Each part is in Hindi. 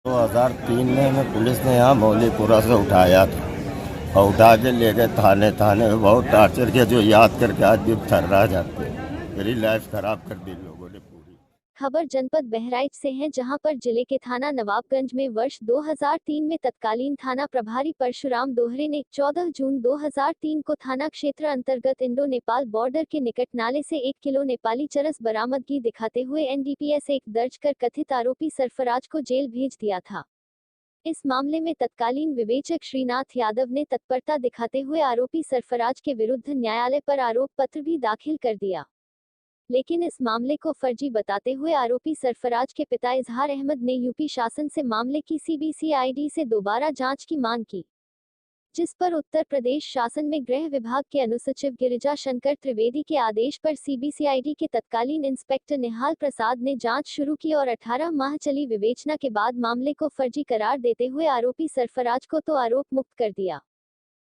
2003 में हमें पुलिस ने यहाँ मौलीपुरा से उठाया था और उठा के ले गए थाने में बहुत टार्चर किया, जो याद करके आज भी थर्रा जाते हैं। मेरी लाइफ खराब कर दी लोगों ने पूरी। खबर जनपद बहराइच से है, जहां पर जिले के थाना नवाबगंज में वर्ष 2003 में तत्कालीन थाना प्रभारी परशुराम दोहरे ने 14 जून 2003 को थाना क्षेत्र अंतर्गत इंडो नेपाल बॉर्डर के निकट नाले से 1 किलो नेपाली चरस बरामदगी दिखाते हुए NDPS 1 दर्ज कर कथित आरोपी सरफराज को जेल भेज दिया था। इस मामले में तत्कालीन विवेचक श्रीनाथ यादव ने तत्परता दिखाते हुए आरोपी सरफराज के विरुद्ध न्यायालय पर आरोप पत्र भी दाखिल कर दिया, लेकिन इस मामले को फर्जी बताते हुए आरोपी सरफराज के पिता इजहार अहमद ने यूपी शासन से मामले की CBCID से दोबारा जांच की मांग की, जिस पर उत्तर प्रदेश शासन में गृह विभाग के अनुसचिव गिरिजा शंकर त्रिवेदी के आदेश पर CBCID के तत्कालीन इंस्पेक्टर निहाल प्रसाद ने जांच शुरू की और 18 माह चली विवेचना के बाद मामले को फर्जी करार देते हुए आरोपी सरफराज को तो आरोप मुक्त कर दिया,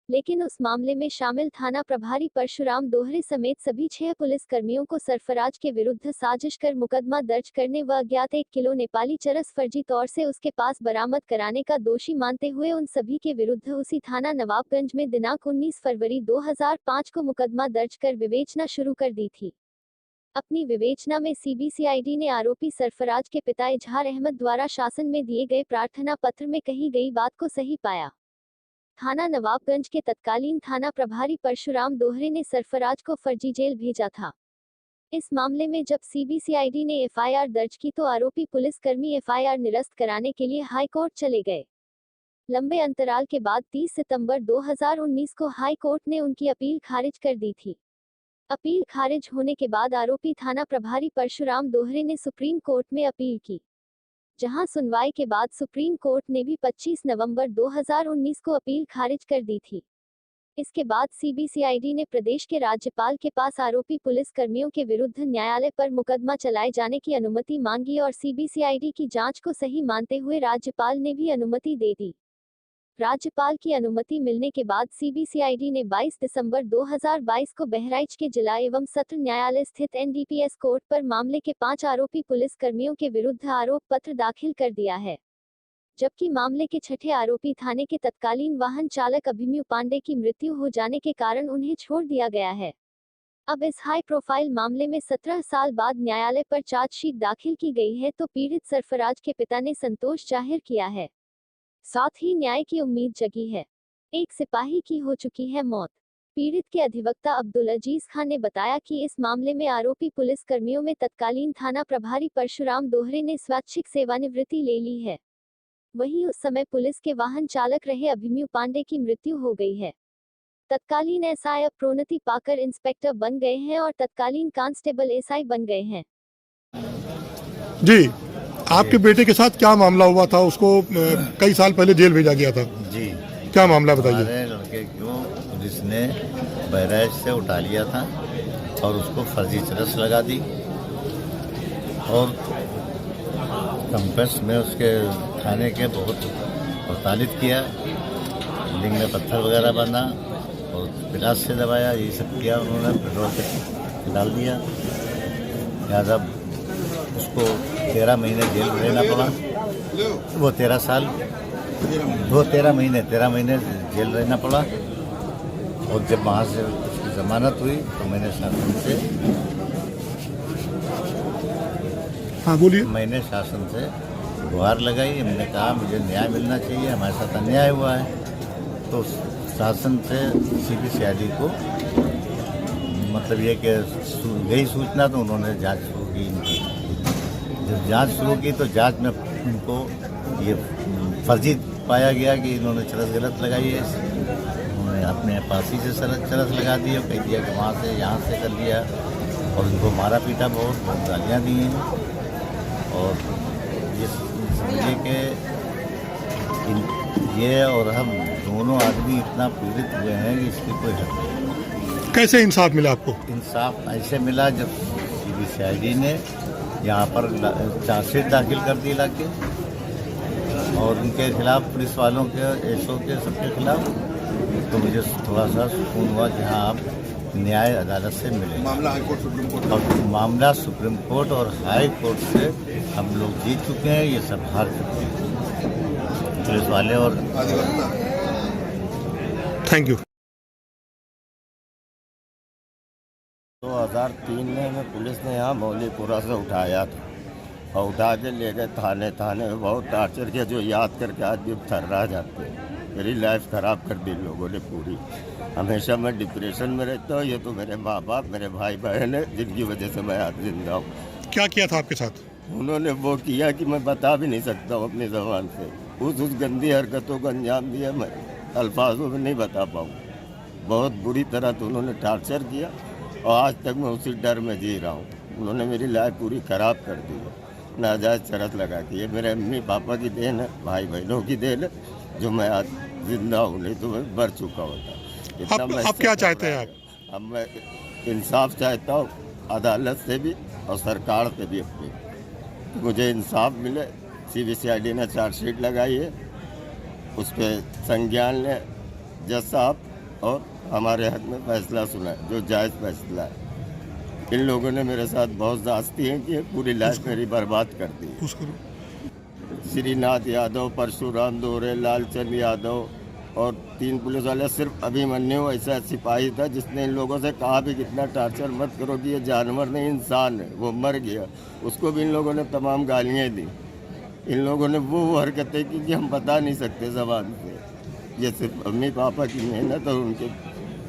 लेकिन उस मामले में शामिल थाना प्रभारी परशुराम दोहरे समेत सभी 6 पुलिस कर्मियों को सरफराज के विरुद्ध साजिश कर मुकदमा दर्ज करने व अज्ञात 1 किलो नेपाली चरस फर्जी तौर से उसके पास बरामद कराने का दोषी मानते हुए उन सभी के विरुद्ध उसी थाना नवाबगंज में दिनांक 19 फरवरी 2005 को मुकदमा दर्ज कर विवेचना शुरू कर दी थी। अपनी विवेचना में CBCID ने आरोपी सरफराज के पिता इजहार अहमद द्वारा शासन में दिए गए प्रार्थना पत्र में कही गई बात को सही पाया। थाना नवाबगंज के तत्कालीन थाना प्रभारी परशुराम दोहरे ने सरफराज को फर्जी जेल भेजा था। इस मामले में जब CBCID ने FIR दर्ज की तो आरोपी पुलिसकर्मी FIR निरस्त कराने के लिए हाई कोर्ट चले गए। लंबे अंतराल के बाद 30 सितंबर 2019 को हाई कोर्ट ने उनकी अपील खारिज कर दी थी। अपील खारिज होने के बाद आरोपी थाना प्रभारी परशुराम दोहरे ने सुप्रीम कोर्ट में अपील की, जहां सुनवाई के बाद सुप्रीम कोर्ट ने भी 25 नवंबर 2019 को अपील खारिज कर दी थी। इसके बाद CBCID ने प्रदेश के राज्यपाल के पास आरोपी पुलिस कर्मियों के विरुद्ध न्यायालय पर मुकदमा चलाए जाने की अनुमति मांगी और CBCID की जांच को सही मानते हुए राज्यपाल ने भी अनुमति दे दी। राज्यपाल की अनुमति मिलने के बाद CBCID ने 22 दिसंबर 2022 को बहराइच के जिला एवं सत्र न्यायालय स्थित NDPS कोर्ट पर मामले के 5 आरोपी पुलिस कर्मियों के विरुद्ध आरोप पत्र दाखिल कर दिया है, जबकि मामले के 6ठे आरोपी थाने के तत्कालीन वाहन चालक अभिमन्यु पांडे की मृत्यु हो जाने के कारण उन्हें छोड़ दिया गया है। अब इस हाई प्रोफाइल मामले में 17 साल बाद न्यायालय पर चार्जशीट दाखिल की गई है तो पीड़ित सरफराज के पिता ने संतोष जाहिर किया है, साथ ही न्याय की उम्मीद जगी है। एक सिपाही की हो चुकी है मौत। पीड़ित के अधिवक्ता अब्दुल अजीज खान ने बताया कि इस मामले में आरोपी पुलिस कर्मियों में तत्कालीन थाना प्रभारी परशुराम दोहरे ने स्वैच्छिक सेवानिवृत्ति ले ली है। वहीं उस समय पुलिस के वाहन चालक रहे अभिमन्यु पांडे की मृत्यु हो गई है। तत्कालीन SI अब प्रोन्नति पाकर इंस्पेक्टर बन गए हैं और तत्कालीन कांस्टेबल SI बन गए हैं। जी, आपके बेटे के साथ क्या मामला हुआ था? उसको कई साल पहले जेल भेजा गया था। जी, क्या मामला बताइए। हमारे लड़के को पुलिस ने बहराइच से उठा लिया था और उसको फर्जी चरस लगा दी और कैंपस में उसके थाने के बहुत प्रताड़ित किया, लिंग में पत्थर वगैरह बांधा और पिलास से दबाया, ये सब किया उन्होंने, पेट्रोल से डाल दिया। लिहाजा उसको 13 महीने जेल रहना पड़ा। वो 13 महीने जेल रहना पड़ा और जब वहाँ से उसकी जमानत हुई तो मैंने शासन से मैंने शासन से गुहार लगाई। हमने कहा मुझे न्याय मिलना चाहिए, हमारे साथ अन्याय हुआ है। तो शासन से CBCID को मतलब ये कि गई सूचना तो उन्होंने जांच शुरू की। जब जांच शुरू की तो जांच में उनको ये फर्जी पाया गया कि इन्होंने चरस गलत लगाई है। उन्होंने अपने पासी से चरस लगा दी और कह दिया कि वहाँ से यहाँ से कर लिया और उनको मारा पीटा, बहुत गालियाँ दी हैं। और ये समझिए कि ये और हम दोनों आदमी इतना पीड़ित हुए हैं कि इसकी कोई हद नहीं। कैसे इंसाफ मिला आपको? इंसाफ ऐसे मिला जब CBCID ने यहाँ पर चार्जशीट दाखिल कर दी लाके और उनके खिलाफ, पुलिस वालों के, SO के, सबके खिलाफ, तो मुझे थोड़ा सा सुकून हुआ कि हाँ आप न्याय अदालत से मिले। मामला हाई कोर्ट, सुप्रीम कोर्ट और मामला सुप्रीम कोर्ट और हाई कोर्ट से हम लोग जीत चुके हैं, ये सब हार चुके हैं। पुलिस वाले और थैंक यू। 2003 में हमें पुलिस ने यहाँ मौलीपुरा से उठाया था और उठा के ले गए थाने में बहुत टार्चर किया, जो याद करके आज भी थर्रा जाते हैं। मेरी लाइफ ख़राब कर दी लोगों ने पूरी। हमेशा मैं डिप्रेशन में रहता हूँ। ये तो मेरे माँ बाप, मेरे भाई बहन है जिनकी वजह से मैं आज जिंदा हूँ। क्या किया था आपके साथ? उन्होंने वो किया कि मैं बता भी नहीं सकता हूँ अपनी ज़बान से। उस गंदी हरकतों को अंजाम दिया, मैं अल्फाजों में नहीं बता पाऊँ। बहुत बुरी तरह तो उन्होंने टार्चर किया और आज तक मैं उसी डर में जी रहा हूँ। उन्होंने मेरी लाइफ पूरी ख़राब कर दी है, नाजायज़ शरत लगा के। ये मेरे अम्मी पापा की देन है, भाई बहनों की देन है, जो मैं आज जिंदा हूँ, नहीं तो मैं मर चुका होता। आप क्या चाहते हैं? आप अब मैं इंसाफ चाहता हूँ, अदालत से भी और सरकार से भी अपनी, मुझे इंसाफ मिले। CBCID ने चार्जशीट लगाई है, उस पर संज्ञान ले जज साहब और हमारे हक में फैसला सुना है, जो जायज़ फैसला है। इन लोगों ने मेरे साथ बहुत ज़्यादतियाँ की, पूरी लाइफ मेरी बर्बाद कर दी। श्रीनाथ यादव, परशुराम दोहरे, लालचंद यादव और 3 पुलिस वाले। सिर्फ अभिमन्यु ऐसा सिपाही था जिसने इन लोगों से कहा भी कितना टार्चर मत करो कि ये जानवर नहीं इंसान है, वो मर गया। उसको भी इन लोगों ने तमाम गालियाँ दी। इन लोगों ने वो हरकतें की कि हम बता नहीं सकते ज़बान से। ये सिर्फ अम्मी पापा की मेहनत और उनके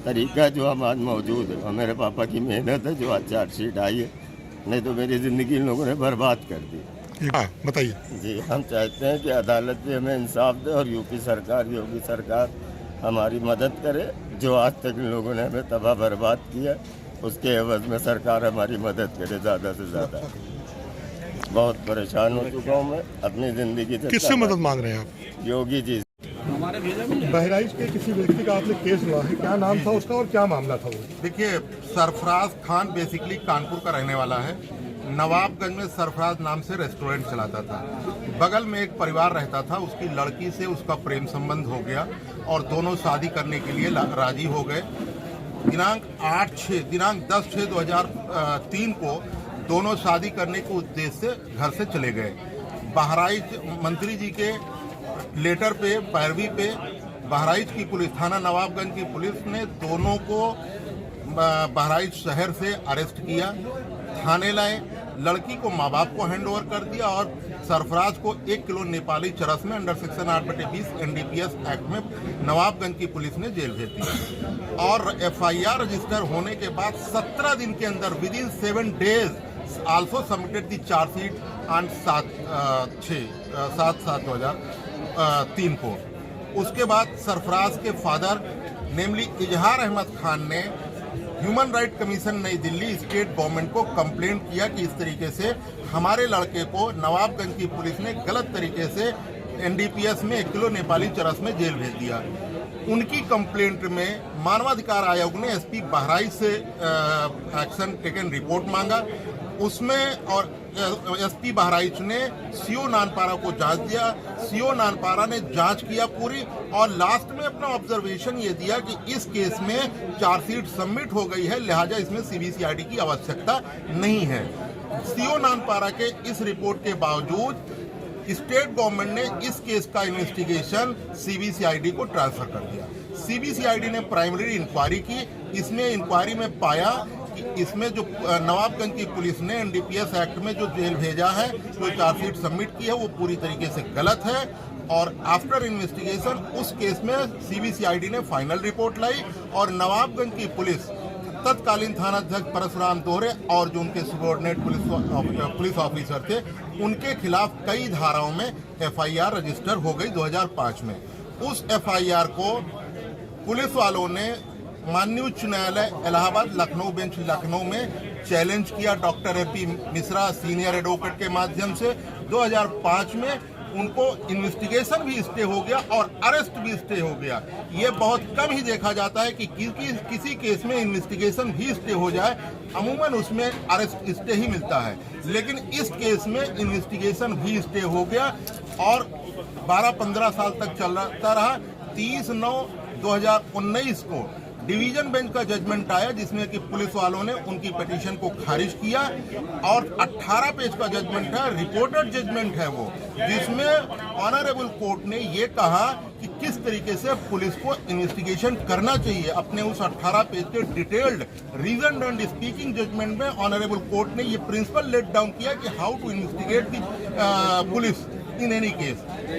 तरीका जो हम आज मौजूद है, और मेरे पापा की मेहनत है जो आज चार्जशीट आई है, नहीं तो मेरी ज़िंदगी इन लोगों ने बर्बाद कर दी। बताइए जी, हम चाहते हैं कि अदालत भी हमें इंसाफ दे और यूपी सरकार, योगी सरकार हमारी मदद करे। जो आज तक इन लोगों ने हमें तबाह बर्बाद किया, उसके एवज में सरकार हमारी मदद करे ज़्यादा से ज़्यादा। बहुत परेशान हो चुका हूँ मैं अपनी ज़िंदगी से। किससे मदद मांग रहे हैं आप? योगी जी। बहराइच के किसी व्यक्ति का आपने केस हुआ है, क्या नाम था उसका और क्या मामला था वो? देखिए, सरफराज खान बेसिकली कानपुर का रहने वाला है। नवाबगंज में सरफराज नाम से रेस्टोरेंट चलाता था। बगल में एक परिवार रहता था, उसकी लड़की से उसका प्रेम संबंध हो गया और दोनों शादी करने के लिए राजी हो गए। दिनांक 10/6/2003 को दोनों शादी करने के उद्देश्य से घर से चले गए। बहराइच मंत्री जी के लेटर पे, पैरवी पे बहराइच की पुलिस, थाना नवाबगंज की पुलिस ने दोनों को बहराइच शहर से अरेस्ट किया, थाने लाए। लड़की को माँ बाप को हैंडओवर कर दिया और सरफराज को 1 किलो नेपाली चरस में अंडर सेक्शन 8/20 NDPS एक्ट में नवाबगंज की पुलिस ने जेल भेज दिया। और FIR रजिस्टर होने के बाद 17 दिन के अंदर within 7 days also submitted the charge sheet on 7/7/2003 को। उसके बाद सरफराज के फादर नेमली इजहार अहमद खान ने ह्यूमन राइट कमीशन नई दिल्ली स्टेट गवर्नमेंट को कंप्लेंट किया कि इस तरीके से हमारे लड़के को नवाबगंज की पुलिस ने गलत तरीके से NDPS में 1 किलो नेपाली चरस में जेल भेज दिया। उनकी कंप्लेंट में मानवाधिकार आयोग ने SP बहराइच से एक्शन टेकन रिपोर्ट मांगा। उसमें और SP बहराइच ने CO नानपारा को जांच दिया। CO नानपारा ने जांच किया पूरी और लास्ट में अपना ऑब्जर्वेशन ये दिया कि इस केस में चार्जशीट सबमिट हो गई है, लिहाजा इसमें CBCID की आवश्यकता नहीं है। CO नानपारा के इस रिपोर्ट के बावजूद स्टेट गवर्नमेंट ने इस केस का इन्वेस्टिगेशन CBCID को ट्रांसफर कर दिया। CBCID ने प्राइमरी इंक्वायरी की। इसमें इंक्वायरी में पाया कि इसमें जो नवाबगंज की पुलिस ने NDPS एक्ट में जो जेल भेजा है, जो चार्जशीट सबमिट की है, वो पूरी तरीके से गलत है। और आफ्टर इन्वेस्टिगेशन उस केस में CBCID ने फाइनल रिपोर्ट लाई और नवाबगंज की पुलिस, तत्कालीन थानाध्यक्ष परशुराम दोहरे और जो उनके सबॉर्डिनेट पुलिस ऑफिसर थे, उनके खिलाफ कई धाराओं में FIR रजिस्टर हो गई 2005 में। उस FIR को पुलिस वालों ने माननीय उच्च न्यायालय इलाहाबाद लखनऊ बेंच लखनऊ में चैलेंज किया doctor AP Mishra senior advocate के माध्यम से। 2005 में उनको इन्वेस्टिगेशन भी स्टे हो गया और अरेस्ट भी स्टे हो गया। ये बहुत कम ही देखा जाता है कि किसी केस में इन्वेस्टिगेशन भी स्टे हो जाए, अमूमन उसमें अरेस्ट स्टे ही मिलता है। लेकिन इस केस में इन्वेस्टिगेशन भी स्टे हो गया और 12-15 साल तक चलता रहा। 30/9/2019 को डिवीजन बेंच का जजमेंट आया जिसमें कि पुलिस वालों ने उनकी पिटीशन को खारिज किया और 18 पेज का जजमेंट है, रिपोर्टेड जजमेंट है वो, जिसमें ऑनरेबल कोर्ट ने ये कहा कि किस तरीके से पुलिस को इन्वेस्टिगेशन करना चाहिए। अपने उस 18 पेज के detailed reason and speaking judgment में ऑनरेबल कोर्ट ने ये प्रिंसिपल लेट डाउन किया कि how to investigate the police in any case,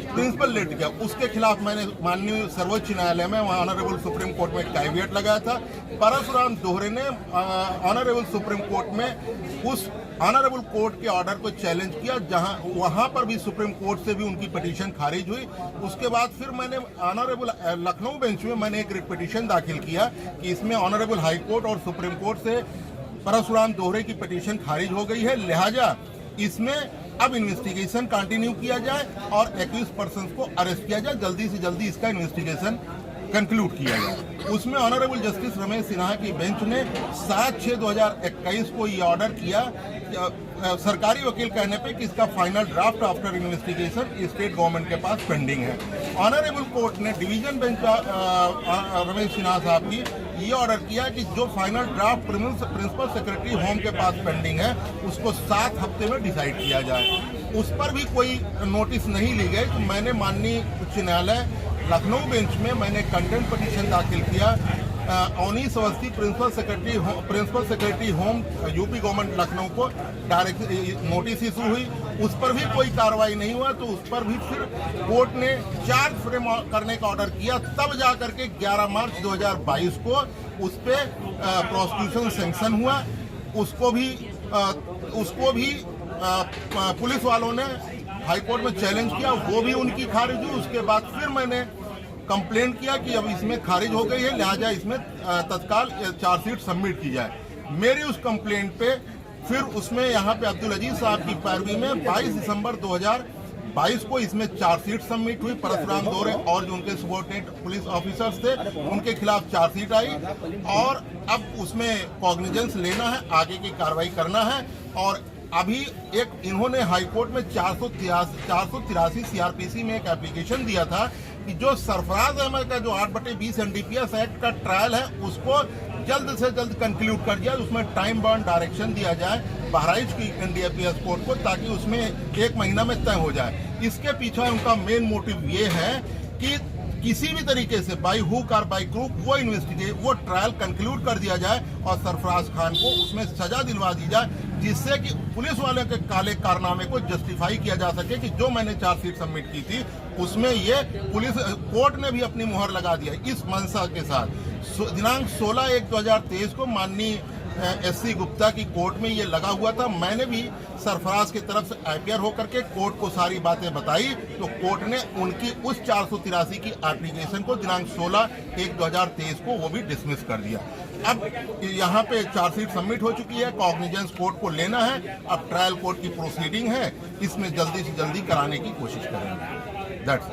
principle laid किया। उसके खिलाफ मैंने माननीय सर्वोच्च न्यायालय में ऑनरेबल सुप्रीम कोर्ट में कैविएट लगाया था। परशुराम दोहरे ने ऑनरेबल सुप्रीम कोर्ट में उस ऑनरेबल कोर्ट के ऑर्डर को चैलेंज किया, जहां वहां पर भी सुप्रीम कोर्ट से भी उनकी पिटीशन खारिज हुई। उसके बाद फिर मैंने ऑनरेबल लखनऊ बेंच में मैंने एक रिट पिटीशन दाखिल किया कि इसमें ऑनरेबल हाई कोर्ट और सुप्रीम कोर्ट से परशुराम दोहरे की पिटीशन खारिज हो गई है, लिहाजा इसमें अब इन्वेस्टिगेशन कंटिन्यू किया जाए और 21 पर्सन को अरेस्ट किया जाए, जल्दी से जल्दी इसका इन्वेस्टिगेशन कंक्लूड किया जाए। उसमें ऑनरेबल जस्टिस रमेश सिन्हा की बेंच ने 7/6/2021 को ये ऑर्डर किया, सरकारी वकील कहने पे कि इसका final draft after investigation state government के पास पेंडिंग है। ऑनरेबल कोर्ट ने डिवीजन बेंच का रमेश सिन्हा साहब की ये ऑर्डर किया कि जो final draft principal secretary home के पास पेंडिंग है उसको 7 हफ्ते में डिसाइड किया जाए। उस पर भी कोई नोटिस नहीं ली गई। तो मैंने माननीय उच्च न्यायालय लखनऊ बेंच में मैंने कंटेम्प्ट पिटीशन दाखिल किया। Awanish Awasthi principal secretary home UP government Lucknow को डायरेक्ट नोटिस इशू हुई, उस पर भी कोई कार्रवाई नहीं हुआ। तो उस पर भी फिर कोर्ट ने चार्ज फ्रेम करने का ऑर्डर किया, तब जाकर के 11 मार्च 2022 को उस पर प्रोसिक्यूशन सैंक्शन हुआ। उसको भी पुलिस वालों ने हाईकोर्ट में चैलेंज किया, वो भी उनकी खारिज हुई। उसके बाद फिर मैंने कंप्लेन किया कि अब इसमें खारिज हो गई है, लिहाजा इसमें तत्काल चार्जशीट सबमिट की जाए। मेरी उस कंप्लेंट पे फिर उसमें यहाँ पे अब्दुल अजीज साहब की पैरवी में 22 दिसंबर 2022 को इसमें चार्जशीट सबमिट हुई। परशुराम दोहरे और जो उनके सबॉर्डिनेट पुलिस ऑफिसर्स थे उनके खिलाफ चार्जशीट आई और अब उसमें कॉग्निजेंस लेना है, आगे की कार्रवाई करना है। और अभी एक इन्होंने हाईकोर्ट में 483 सीआरपीसी में एक एप्लीकेशन दिया था कि जो सरफराज अहमद का जो 8/20 एनडीपीएस एक्ट का ट्रायल है उसको जल्द से जल्द कंक्लूड कर दिया, उसमें टाइम बाउंड डायरेक्शन दिया जाए बहराइच की एनडीपीएस कोर्ट को, ताकि उसमें 1 महीना में तय हो जाए। इसके पीछे उनका मेन मोटिव ये है कि किसी भी तरीके से बाई हुक और बाई क्रूक वो ट्रायल कंक्लूड कर दिया जाए और सरफराज खान को उसमें सजा दिलवा दी जाए, जिससे कि पुलिस वाले के काले कारनामे को जस्टिफाई किया जा सके कि जो मैंने चार्जशीट सबमिट की थी उसमें ये पुलिस कोर्ट ने भी अपनी मुहर लगा दिया। इस मंशा के साथ दिनांक 16/1/2023 को माननीय एससी गुप्ता की कोर्ट में ये लगा हुआ था। मैंने भी सरफराज की तरफ से अपीयर होकर के कोर्ट को सारी बातें बताई, तो कोर्ट ने उनकी उस 483 की एप्लीकेशन को दिनांक 16/1/2023 को वो भी डिसमिस कर दिया। अब यहाँ पे चार्जशीट सबमिट हो चुकी है, कॉग्निजेंस कोर्ट को लेना है, अब ट्रायल कोर्ट की प्रोसीडिंग है, इसमें जल्दी से जल्दी कराने की कोशिश करेंगे। दैट्स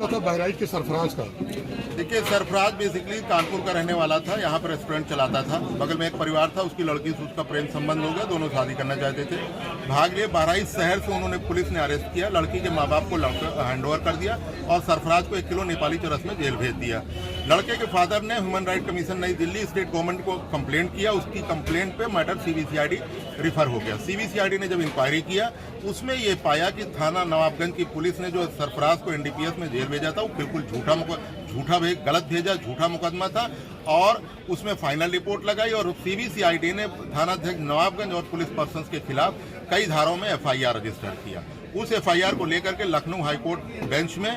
था बहराइच के सरफराज का। देखिए, सरफराज बेसिकली कानपुर का रहने वाला था, यहाँ पर रेस्टोरेंट चलाता था। बगल में एक परिवार था, उसकी लड़की से उसका प्रेम संबंध हो गया, दोनों शादी करना चाहते थे। भाग लिए बहराइच शहर से उन्होंने पुलिस ने अरेस्ट किया, लड़की के माँ बाप को हैंडओवर कर दिया और सरफराज को 1 किलो नेपाली चरस में जेल भेज दिया। लड़के के फादर ने ह्यूमन राइट कमीशन नई दिल्ली स्टेट गवर्नमेंट को कंप्लेंट किया। उसकी कंप्लेंट पे मैटर सीबीसीआईडी रिफर हो गया। सीबीसीआईडी ने जब इंक्वायरी किया उसमें ये पाया कि थाना नवाबगंज की पुलिस ने जो सरफराज को एनडीपीएस में जेल भेजा था वो बिल्कुल गलत भेजा, झूठा मुकदमा था और उसमें फाइनल रिपोर्ट लगाई और सीबीसीआईडी ने थानाध्यक्ष नवाबगंज और पुलिस पर्सन के खिलाफ कई धाराओं में एफआईआर रजिस्टर किया। उस एफआईआर को लेकर के लखनऊ हाईकोर्ट बेंच में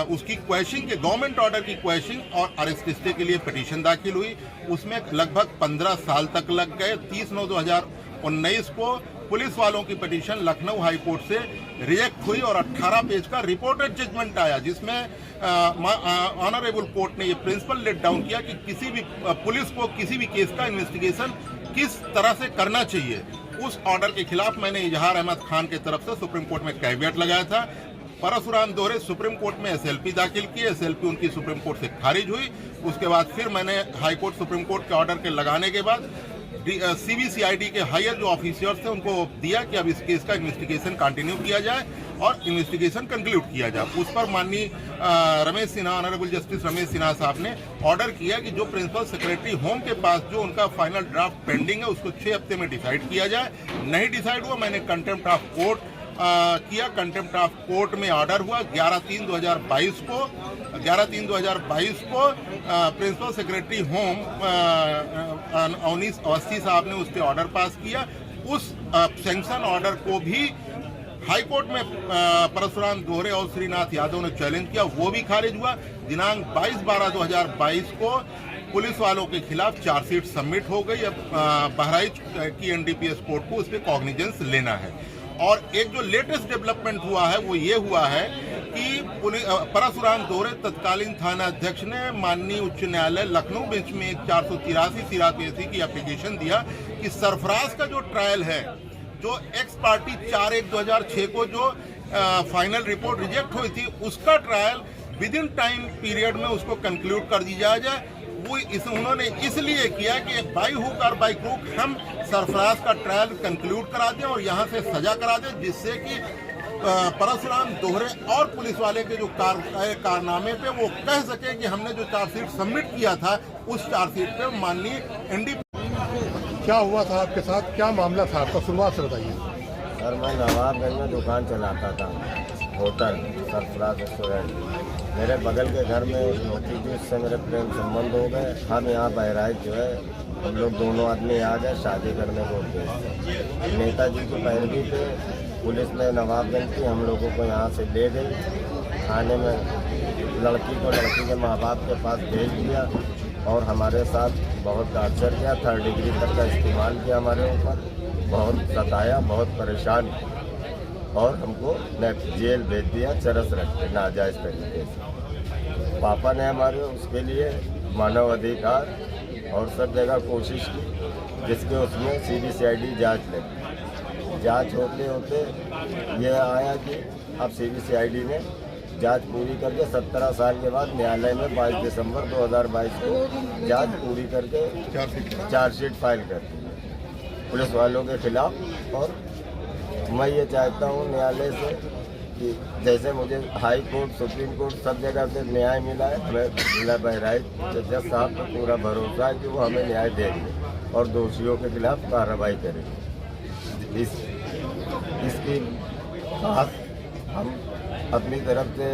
उसकी क्वेश्चन के गवर्नमेंट ऑर्डर की क्वेश्चन और अरेस्ट स्टे के लिए पिटीशन दाखिल हुई। उसमें लगभग 15 साल तक लग गए। 30/9/2019 को पुलिस वालों की पिटीशन लखनऊ हाई कोर्ट से रिजेक्ट हुई और 18 पेज का रिपोर्टेड जजमेंट आया, जिसमें ऑनरेबल कोर्ट ने ये प्रिंसिपल लेट डाउन किया कि किसी भी पुलिस को किसी भी केस का इन्वेस्टिगेशन किस तरह से करना चाहिए। उस ऑर्डर के खिलाफ मैंने इजहार अहमद खान की तरफ से सुप्रीम कोर्ट में कैविएट लगाया था। परशुराम दोहरे सुप्रीम कोर्ट में एसएलपी दाखिल की, एसएलपी उनकी सुप्रीम कोर्ट से खारिज हुई। उसके बाद फिर मैंने हाई कोर्ट सुप्रीम कोर्ट के ऑर्डर के लगाने के बाद CBCID के हायर जो ऑफिसर्स थे उनको दिया कि अब इस केस का इन्वेस्टिगेशन कंटिन्यू किया जाए और इन्वेस्टिगेशन कंक्लूड किया जाए। उस पर माननीय रमेश सिन्हा, ऑनरेबल जस्टिस रमेश सिन्हा साहब ने ऑर्डर किया कि जो प्रिंसिपल सेक्रेटरी होम के पास जो उनका फाइनल ड्राफ्ट पेंडिंग है उसको 6 हफ्ते में डिसाइड किया जाए। नहीं डिसाइड हुआ, मैंने कंटेम्प्ट ऑफ कोर्ट किया। कंटेम्प्ट ऑफ कोर्ट में ऑर्डर हुआ 11/3/2022 को। 11/3/2022 को principal secretary home Awanish Awasthi साहब ने उस पर ऑर्डर पास किया। उस सैंक्शन ऑर्डर को भी हाई कोर्ट में परशुराम दोहरे और श्रीनाथ यादव ने चैलेंज किया, वो भी खारिज हुआ। दिनांक 22/12/2022 को पुलिस वालों के खिलाफ चार्जशीट सबमिट हो गई। अब बहराइच की NDPS कोर्ट को उस पर कॉग्निजेंस लेना है। और एक जो लेटेस्ट डेवलपमेंट हुआ है वो ये हुआ है कि परशुराम दोहरे तत्कालीन थाना अध्यक्ष ने माननीय उच्च न्यायालय लखनऊ बेंच में 483 की एप्लीकेशन दिया कि सरफराज का जो ट्रायल है, जो एक्स पार्टी 4/1/2006 को जो फाइनल रिपोर्ट रिजेक्ट हुई थी, उसका trial with in time period में उसको कंक्लूड कर दिया जाए। वो उन्होंने इसलिए किया कि बाई हुक और बाई क्रूक हम सरफराज का ट्रायल कंक्लूड करा दें और यहाँ से सजा करा दें, जिससे कि परशुराम दोहरे और पुलिस वाले के जो कारनामे पे वो कह सके कि हमने जो चार्जशीट सबमिट किया था उस चार्जशीट पे माननीय NDPS। क्या हुआ था आपके साथ, क्या मामला था आपका, शुरुआत से बताइए। सर, मैं नवाबगंज में दुकान चलाता था, होटल सरफराज रेस्टोरेंट। मेरे बगल के घर में होती थी, उससे मेरे प्रेम संबंध हो गए। हम यहाँ बहराइच जो है हम लोग दोनों आदमी आ गए शादी करने को उद्देश्य। नेताजी की पैरवी पे पुलिस ने नवाबगंज की हम लोगों को यहाँ से ले गई। थाने में लड़की को लड़की के माँ बाप के पास भेज दिया और हमारे साथ बहुत टॉर्चर किया। 3rd डिग्री तक का इस्तेमाल किया हमारे ऊपर, बहुत सताया, बहुत परेशान और हमको जेल भेज दिया चरस रख के नाजायज़ तरीके से। पापा ने हमारे उसके लिए मानव अधिकार और सब जगह कोशिश की, जिसके उसमें CBCID जांच लगी। जांच होते होते ये आया कि अब CBCID ने जांच पूरी करके 17 साल के बाद न्यायालय में 22 दिसंबर 2022 को जांच पूरी करके चार्जशीट फाइल कर दी पुलिस वालों के खिलाफ। और मैं ये चाहता हूँ न्यायालय से कि जैसे मुझे हाई कोर्ट, सुप्रीम कोर्ट सब जगह से न्याय मिला है, हमें जिला बहराइच जज साहब को पूरा भरोसा है कि वो हमें न्याय देंगे और दोषियों के खिलाफ कार्रवाई करेंगे। इसकी खास हम अपनी तरफ से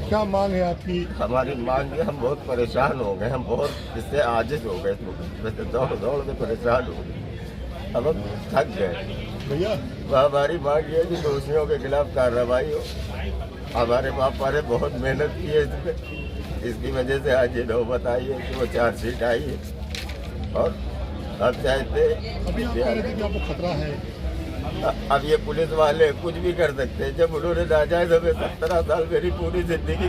क्या मांग है आपकी? हमारी मांग है, हम बहुत परेशान हो गए, हम बहुत इससे आजिज हो गए, वैसे दौड़ दौड़ के परेशान हो गए, अब हम थक गए भैया। हमारी मांग ये है कि दोषियों के खिलाफ कार्रवाई हो। हमारे पापा ने बहुत मेहनत की है इसमें, इसकी वजह से आज ये नौबत आई है कि वो चार्जशीट आई है। और अब चाहते अभी आप कह रहे थे कि आपको खतरा है। अब ये पुलिस वाले कुछ भी कर सकते हैं। जब उन्होंने नाजायज हमें 17 साल मेरी पूरी जिंदगी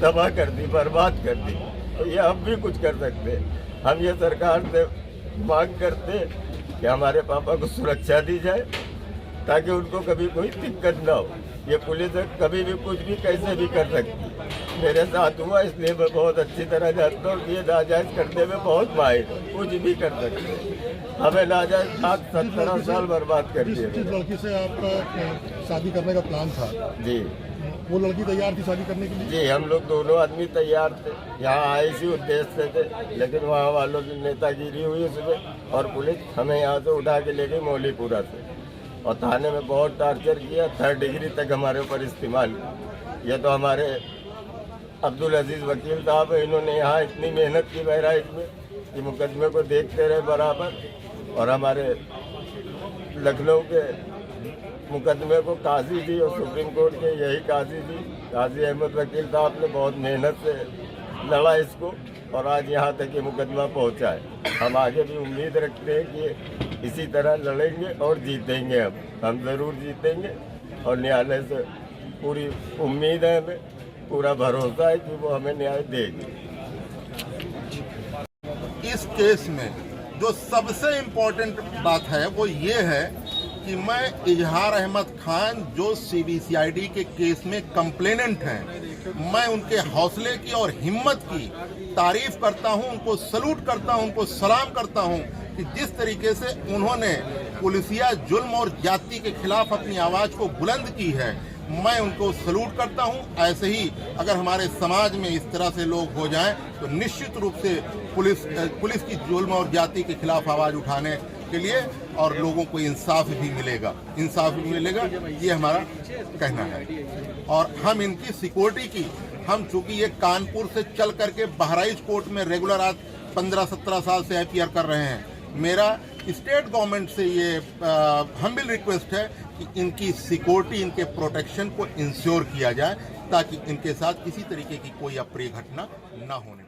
तबाह कर दी, बर्बाद कर दी, तो ये हम भी कुछ कर सकते हैं। हम ये सरकार से मांग करते कि हमारे पापा को सुरक्षा दी जाए ताकि उनको कभी कोई दिक्कत ना हो। ये पुलिस कभी भी कुछ भी कैसे भी कर सकती है। मेरे साथ हुआ, इसलिए मैं बहुत अच्छी तरह जानता हूँ कि ये नाजायज करने में बहुत माहिर है, कुछ भी कर सकते हैं। हमें नाजायज 17 साल बर्बाद कर दिए। जिस लड़की से आपका शादी करने का प्लान था जी, वो लड़की तैयार थी शादी करने के लिए? जी, हम लोग दोनों आदमी तैयार थे, यहाँ आए इसी उद्देश्य से थे, लेकिन वहाँ वालों की नेतागिरी हुई उसमें और पुलिस हमें यहाँ से उठा के ले गई मौलीपुरा से और थाने में बहुत टॉर्चर किया। 3rd डिग्री तक हमारे ऊपर इस्तेमाल किया। ये तो हमारे अब्दुल अजीज वकील साहब है, इन्होंने यहाँ इतनी मेहनत की बहराइच में कि मुकदमे को देखते रहे बराबर। और हमारे लखनऊ के मुकदमे को काजी जी और सुप्रीम कोर्ट के यही काजी जी, काजी अहमद वकील साहब ने बहुत मेहनत से लड़ा इसको और आज यहाँ तक ये मुकदमा पहुँचा है। हम आगे भी उम्मीद रखते हैं कि इसी तरह लड़ेंगे और जीतेंगे। हम ज़रूर जीतेंगे और न्यायालय से पूरी उम्मीद है, हमें पूरा भरोसा है कि वो हमें न्याय देगी। इस केस में जो सबसे इम्पोर्टेंट बात है वो ये है कि मैं इजहार अहमद खान जो सीबीसीआईडी के केस में कंप्लेनेंट हैं, मैं उनके हौसले की और हिम्मत की तारीफ करता हूं, उनको सलूट करता हूं, उनको सलाम करता हूं कि जिस तरीके से उन्होंने पुलिसिया जुल्म और जाति के खिलाफ अपनी आवाज को बुलंद की है, मैं उनको सलूट करता हूं। ऐसे ही अगर हमारे समाज में इस तरह से लोग हो जाएं तो निश्चित रूप से पुलिस की जुल्म और जाति के खिलाफ आवाज उठाने के लिए और लोगों को इंसाफ भी मिलेगा, ये हमारा कहना है। और हम इनकी सिक्योरिटी की, हम चूंकि ये कानपुर से चल करके बहराइच कोर्ट में रेगुलर आज 15-17 साल से अपीयर कर रहे हैं, मेरा स्टेट गवर्नमेंट से ये हम्बल रिक्वेस्ट है कि इनकी सिक्योरिटी, इनके प्रोटेक्शन को इंश्योर किया जाए ताकि इनके साथ किसी तरीके की कोई अप्रिय घटना न होने